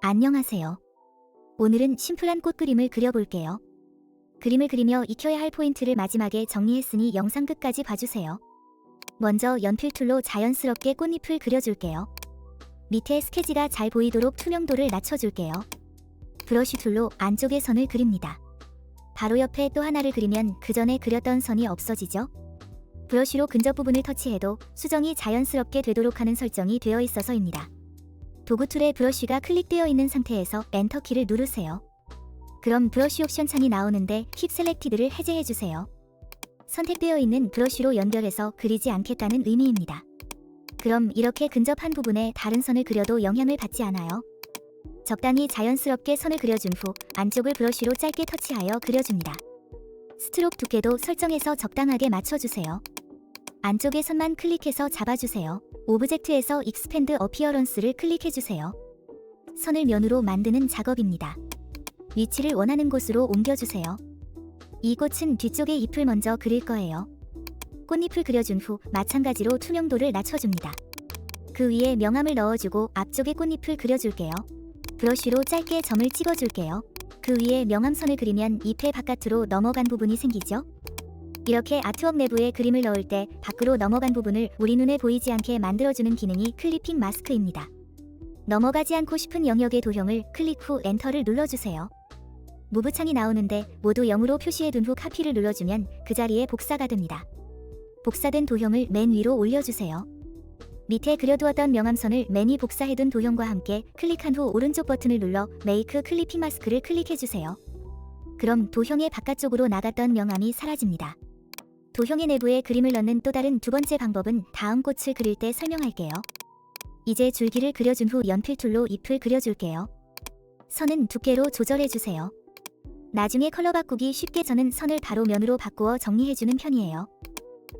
안녕하세요. 오늘은 심플한 꽃 그림을 그려볼게요. 그림을 그리며 익혀야 할 포인트를 마지막에 정리했으니 영상 끝까지 봐주세요. 먼저 연필툴로 자연스럽게 꽃잎을 그려줄게요. 밑에 스케치가 잘 보이도록 투명도를 낮춰줄게요. 브러쉬 툴로 안쪽의 선을 그립니다. 바로 옆에 또 하나를 그리면 그 전에 그렸던 선이 없어지죠? 브러쉬로 근접 부분을 터치해도 수정이 자연스럽게 되도록 하는 설정이 되어 있어서입니다. 도구 툴에 브러쉬가 클릭되어 있는 상태에서 엔터키를 누르세요. 그럼 브러쉬 옵션 창이 나오는데 킵 셀렉티드를 해제해주세요. 선택되어 있는 브러쉬로 연결해서 그리지 않겠다는 의미입니다. 그럼 이렇게 근접한 부분에 다른 선을 그려도 영향을 받지 않아요. 적당히 자연스럽게 선을 그려준 후 안쪽을 브러쉬로 짧게 터치하여 그려줍니다. 스트록 두께도 설정해서 적당하게 맞춰주세요. 안쪽의 선만 클릭해서 잡아주세요. 오브젝트에서 익스펜드 어피어런스를 클릭해주세요. 선을 면으로 만드는 작업입니다. 위치를 원하는 곳으로 옮겨주세요. 이 꽃은 뒤쪽의 잎을 먼저 그릴 거예요. 꽃잎을 그려준 후 마찬가지로 투명도를 낮춰줍니다. 그 위에 명암을 넣어주고 앞쪽의 꽃잎을 그려줄게요. 브러쉬로 짧게 점을 찍어줄게요. 그 위에 명암선을 그리면 잎의 바깥으로 넘어간 부분이 생기죠? 이렇게 아트웍 내부에 그림을 넣을 때 밖으로 넘어간 부분을 우리 눈에 보이지 않게 만들어주는 기능이 클리핑 마스크입니다. 넘어가지 않고 싶은 영역의 도형을 클릭 후 엔터를 눌러주세요. 무브 창이 나오는데 모두 0으로 표시해둔 후 카피를 눌러주면 그 자리에 복사가 됩니다. 복사된 도형을 맨 위로 올려주세요. 밑에 그려두었던 명암선을 맨 위 복사해둔 도형과 함께 클릭한 후 오른쪽 버튼을 눌러 메이크 클리핑 마스크를 클릭해주세요. 그럼 도형의 바깥쪽으로 나갔던 명암이 사라집니다. 도형의 내부에 그림을 넣는 또 다른 두 번째 방법은 다음 꽃을 그릴 때 설명할게요. 이제 줄기를 그려준 후 연필툴로 잎을 그려줄게요. 선은 두께로 조절해주세요. 나중에 컬러 바꾸기 쉽게 저는 선을 바로 면으로 바꾸어 정리해주는 편이에요.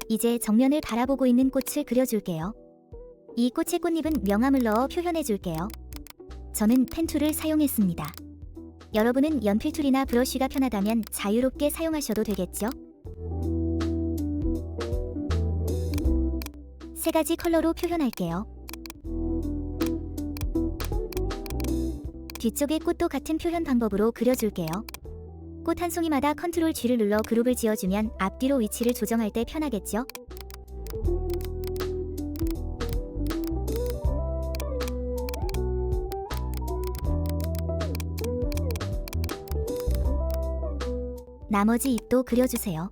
이제 정면을 바라보고 있는 꽃을 그려줄게요. 이 꽃의 꽃잎은 명암을 넣어 표현해줄게요. 저는 펜툴을 사용했습니다. 여러분은 연필툴이나 브러쉬가 편하다면 자유롭게 사용하셔도 되겠죠? 세 가지 컬러로 표현할게요. 뒤쪽의 꽃도 같은 표현 방법으로 그려줄게요. 꽃 한 송이마다 컨트롤 G를 눌러 그룹을 지어주면 앞뒤로 위치를 조정할 때 편하겠죠? 나머지 잎도 그려주세요.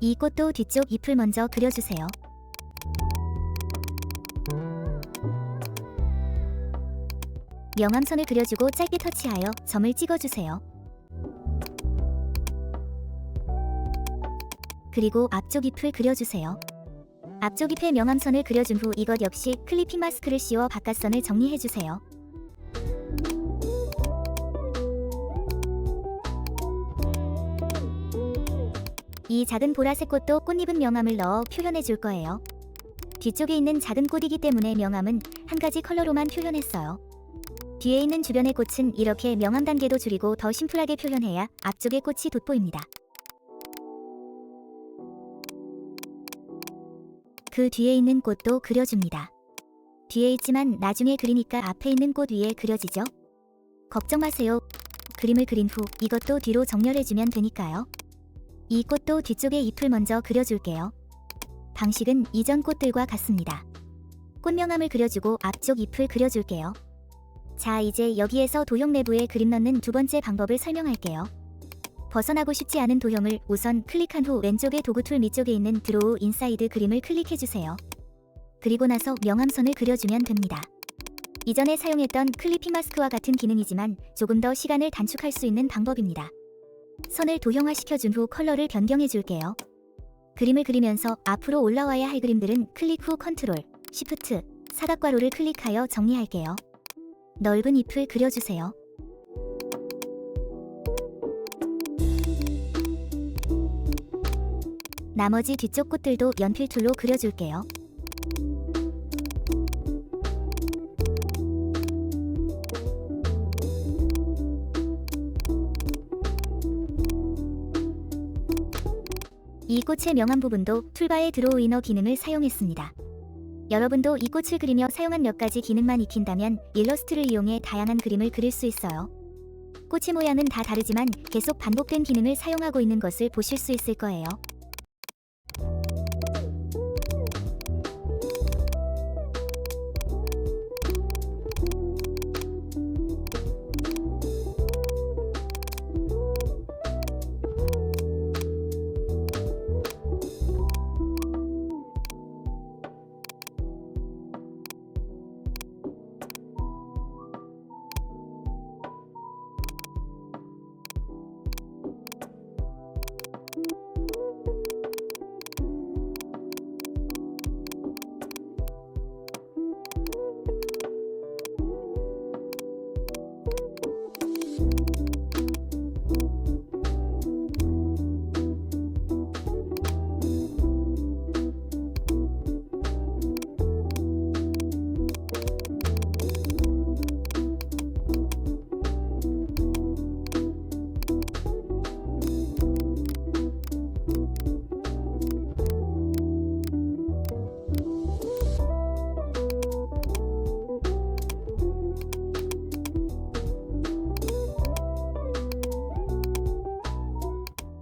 이 꽃도 뒤쪽 잎을 먼저 그려주세요. 명암선을 그려주고 짧게 터치하여 점을 찍어주세요. 그리고 앞쪽 잎을 그려주세요. 앞쪽 잎에 명암선을 그려준 후 이것 역시 클리핑 마스크를 씌워 바깥선을 정리해주세요. 이 작은 보라색 꽃도 꽃잎은 명암을 넣어 표현해줄 거예요. 뒤쪽에 있는 작은 꽃이기 때문에 명암은 한 가지 컬러로만 표현했어요. 뒤에 있는 주변의 꽃은 이렇게 명암 단계도 줄이고 더 심플하게 표현해야 앞쪽의 꽃이 돋보입니다. 그 뒤에 있는 꽃도 그려줍니다. 뒤에 있지만 나중에 그리니까 앞에 있는 꽃 위에 그려지죠? 걱정 마세요. 그림을 그린 후 이것도 뒤로 정렬해주면 되니까요. 이 꽃도 뒤쪽에 잎을 먼저 그려줄게요. 방식은 이전 꽃들과 같습니다. 꽃 명암을 그려주고 앞쪽 잎을 그려줄게요. 자, 이제 여기에서 도형 내부에 그림 넣는 두 번째 방법을 설명할게요. 벗어나고 싶지 않은 도형을 우선 클릭한 후 왼쪽의 도구 툴 밑쪽에 있는 드로우 인사이드 그림을 클릭해주세요. 그리고 나서 명암선을 그려주면 됩니다. 이전에 사용했던 클리핑 마스크와 같은 기능이지만 조금 더 시간을 단축할 수 있는 방법입니다. 선을 도형화시켜준 후 컬러를 변경해줄게요. 그림을 그리면서 앞으로 올라와야 할 그림들은 클릭 후 컨트롤, 시프트, 사각괄호를 클릭하여 정리할게요. 넓은 잎을 그려주세요. 나머지 뒤쪽 꽃들도 연필툴로 그려줄게요. 이 꽃의 명암 부분도 툴바의 드로우 이너 기능을 사용했습니다. 여러분도 이 꽃을 그리며 사용한 몇 가지 기능만 익힌다면 일러스트를 이용해 다양한 그림을 그릴 수 있어요. 꽃의 모양은 다 다르지만 계속 반복된 기능을 사용하고 있는 것을 보실 수 있을 거예요.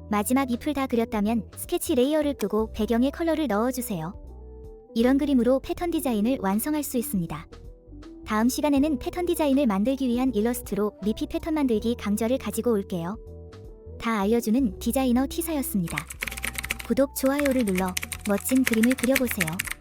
마지막 잎을 다 그렸다면 스케치 레이어를 끄고 배경에 컬러를 넣어주세요. 이런 그림으로 패턴 디자인을 완성할 수 있습니다. 다음 시간에는 패턴 디자인을 만들기 위한 일러스트로 리피 패턴 만들기 강좌를 가지고 올게요. 다 알려주는 디자이너 T사였습니다. 구독, 좋아요를 눌러 멋진 그림을 그려보세요.